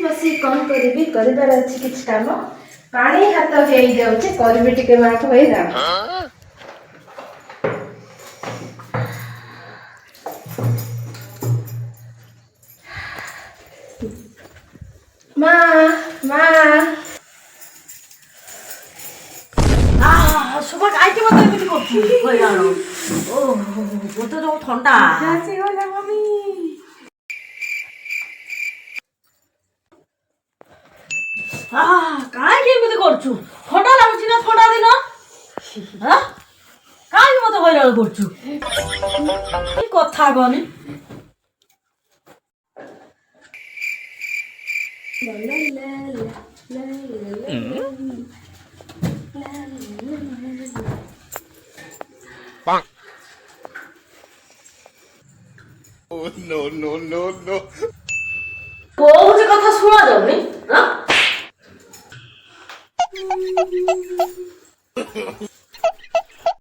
ବସି କଣ କରିବି କରିବାର ଅଛି କିଛି କାମ ପାଣି ହାତ ହେଇଯାଉଛି କରିବି ଟିକେ ମାକୁ ହଇରାଣ ମା ମା ଶୁଭ କାହିଁକି ମତେ ଏମିତି କରୁଛୁ ହଇରାଣ ମତେ ଯୋଉ ଥଣ୍ଡା ଆସିଗଲା ମମି କାହିଁକି ଏମିତି କରୁଛୁ ଥଣ୍ଡା ଲାଗୁଛି ନା ଥଣ୍ଡା ଦିନ କାହିଁକି ମତେ ହଇରାଣ କରୁଛୁ କି କଥା କହନି Oh, no, no, no, no. କହୁଛି କଥା ଶୁଣା ଯାଉନି